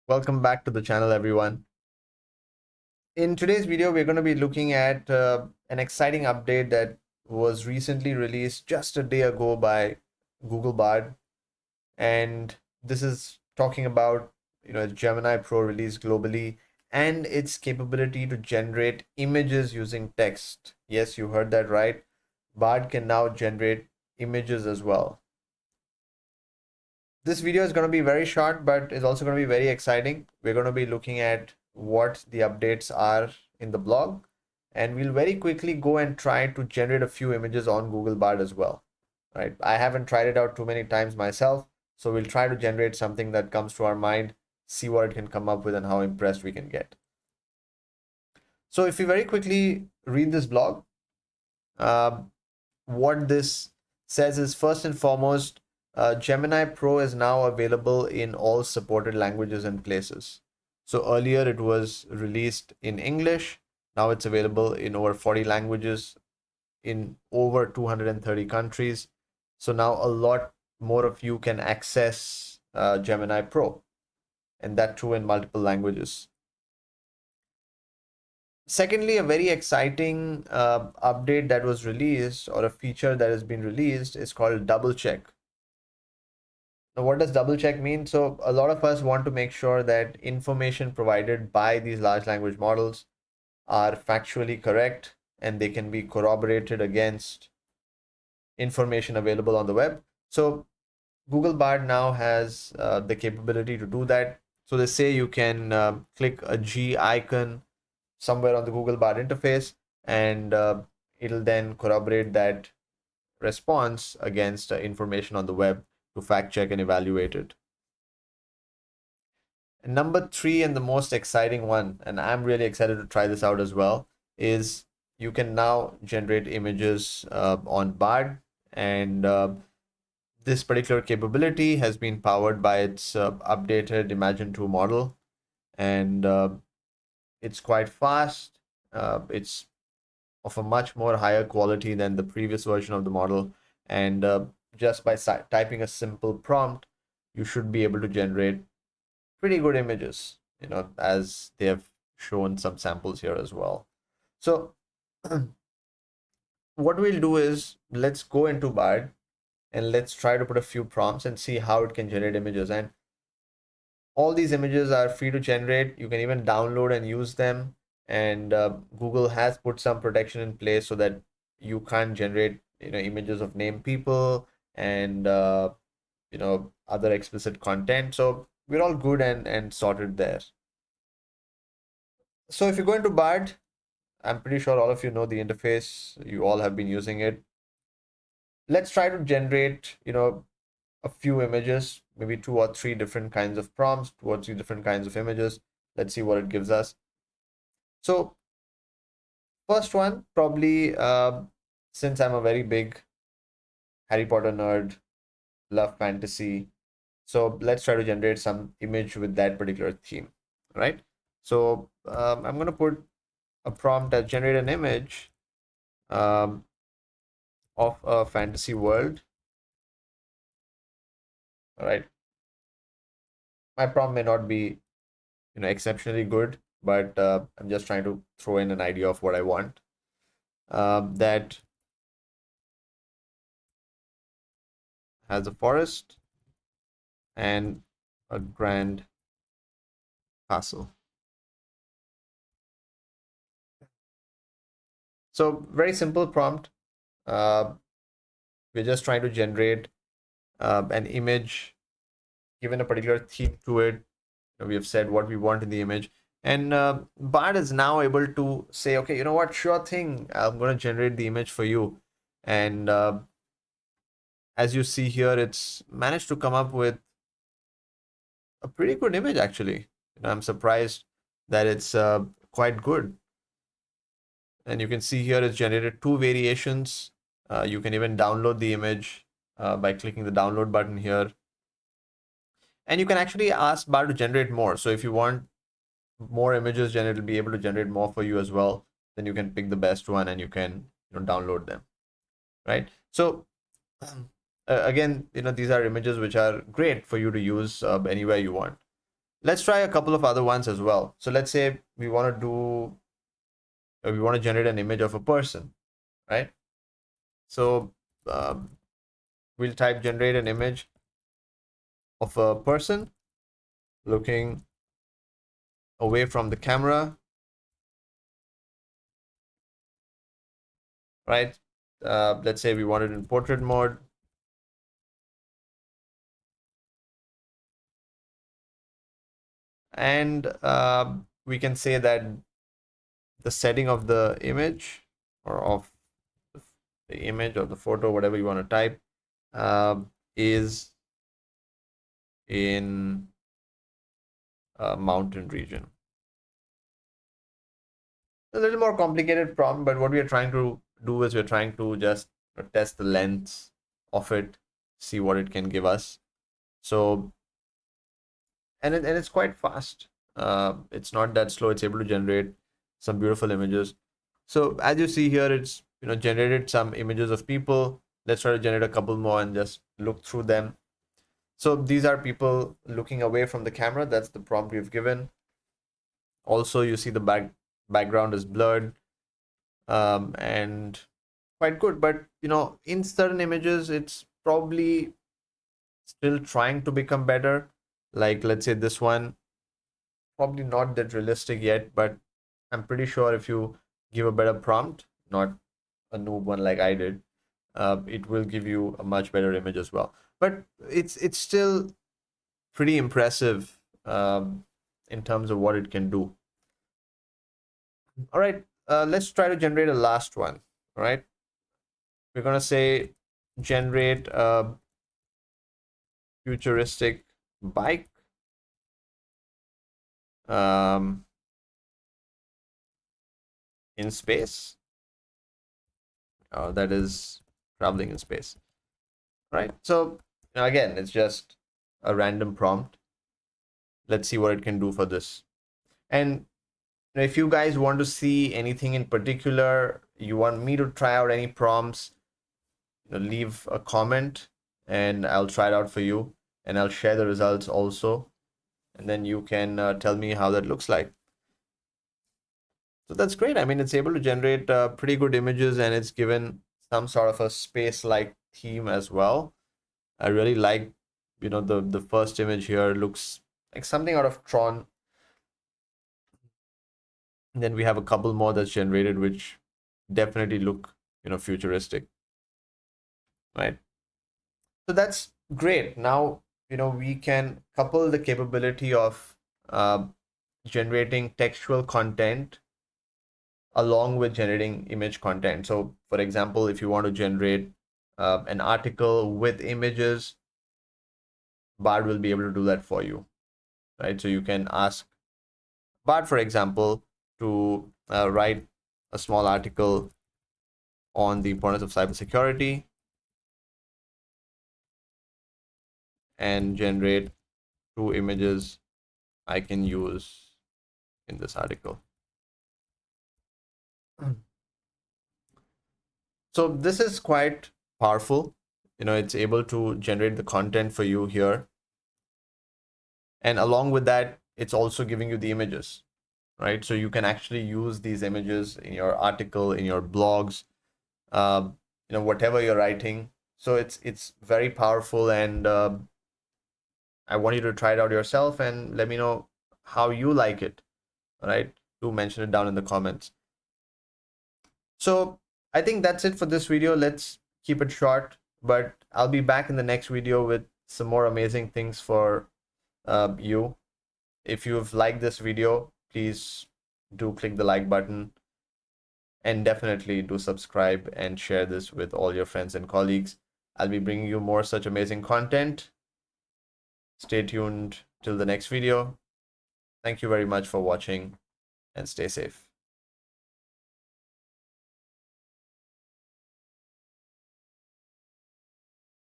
Welcome back to the channel, everyone. In today's video, we're going to be looking at an exciting update that was recently released just a day ago by Google Bard, and this is talking about Gemini Pro released globally and its capability to generate images using text. Yes, you heard that right. Bard can now generate images as well. This video is going to be very short, but it's also going to be very exciting. We're going to be looking at what the updates are in the blog, and we'll very quickly go and try to generate a few images on Google Bard as well. Right? I haven't tried it out too many times myself, so we'll try to generate something that comes to our mind, see what it can come up with, and how impressed we can get. So if you very quickly read this blog, uh, what this says is, first and foremost, Gemini Pro is now available in all supported languages and places. So earlier it was released in English. Now it's available in over 40 languages in over 230 countries. So now a lot more of you can access Gemini Pro, and that too in multiple languages. Secondly, a very exciting update that was released, or a feature that has been released, is called double check. Now, what does double check mean? So a lot of us want to make sure that information provided by these large language models are factually correct and they can be corroborated against information available on the web. So Google Bard now has the capability to do that. So they say you can click a G icon somewhere on the Google Bard interface, and it'll then corroborate that response against information on the web to fact check and evaluate it. And number three, and the most exciting one, and I'm really excited to try this out as well, is you can now generate images on Bard, and this particular capability has been powered by its updated Imagen 2 model, and it's quite fast. It's of a much more higher quality than the previous version of the model, and just by typing a simple prompt, you should be able to generate pretty good images, as they have shown some samples here as well. So what we'll do is, let's go into Bard and let's try to put a few prompts and see how it can generate images. And all these images are free to generate. You can even download and use them, and Google has put some protection in place so that you can't generate images of named people and other explicit content. So we're all good and sorted there. So if you go into Bard, I'm pretty sure all of you know the interface. You all have been using it. Let's try to generate a few images, maybe two or three different kinds of prompts, two or three different kinds of images. Let's see what it gives us. So first one, probably, since I'm a very big Harry Potter nerd, love fantasy, so let's try to generate some image with that particular theme, right? So I'm going to put a prompt that generate an image um, of a fantasy world. All right, my prompt may not be exceptionally good, but I'm just trying to throw in an idea of what I want. That has a forest and a grand castle. So very simple prompt. Uh, we're just trying to generate an image given a particular theme to it. We have said what we want in the image, and Bard is now able to say, okay, you know what, sure thing, I'm going to generate the image for you. And as you see here, it's managed to come up with a pretty good image, actually. I'm surprised that it's quite good. And you can see here it's generated two variations. You can even download the image by clicking the download button here. And you can actually ask Bard to generate more. So if you want more images, then it'll be able to generate more for you as well. Then you can pick the best one and you can download them, right? So again, these are images which are great for you to use anywhere you want. Let's try a couple of other ones as well. So let's say we want to generate an image of a person, right? So um, we'll type generate an image of a person looking away from the camera, right? Let's say we want it in portrait mode. And we can say that the setting of the image, or of the image or the photo, whatever you want to type, is in a mountain region. A little more complicated prompt, but what we are trying to do is we're trying to just test the length of it, see what it can give us. So, and it's quite fast. It's not that slow. It's able to generate some beautiful images. So as you see here, it's generated some images of people. Let's try to generate a couple more and just look through them. So these are people looking away from the camera. That's the prompt we've given. Also, you see the background is blurred, and quite good. But in certain images, it's probably still trying to become better. Like let's say this one, probably not that realistic yet, but I'm pretty sure if you give a better prompt, not a noob one like I did, it will give you a much better image as well. But it's still pretty impressive in terms of what it can do. All right, let's try to generate a last one. All right, we're gonna say generate a futuristic bike. Um, in space. That is traveling in space, right? So again, it's just a random prompt. Let's see what it can do for this. And if you guys want to see anything in particular, you want me to try out any prompts, leave a comment and I'll try it out for you, and I'll share the results also, and then you can tell me how that looks like. So that's great. I mean, it's able to generate pretty good images, and it's given some sort of a space-like theme as well. I really like, the first image here looks like something out of Tron. And then we have a couple more that's generated, which definitely look, futuristic, right? So that's great. Now, we can couple the capability of uh, generating textual content along with generating image content. So, for example, if you want to generate an article with images, Bard will be able to do that for you, right? So you can ask Bard, for example, to write a small article on the importance of cybersecurity and generate 2 images I can use in this article. So this is quite powerful. It's able to generate the content for you here. And along with that, it's also giving you the images, right? So you can actually use these images in your article, in your blogs, whatever you're writing. So it's very powerful, and I want you to try it out yourself and let me know how you like it. All right, do mention it down in the comments. So I think that's it for this video. Let's keep it short, but I'll be back in the next video with some more amazing things for you. If you've liked this video, please do click the like button, and definitely do subscribe and share this with all your friends and colleagues. I'll be bringing you more such amazing content. Stay tuned till the next video. Thank you very much for watching, and stay safe.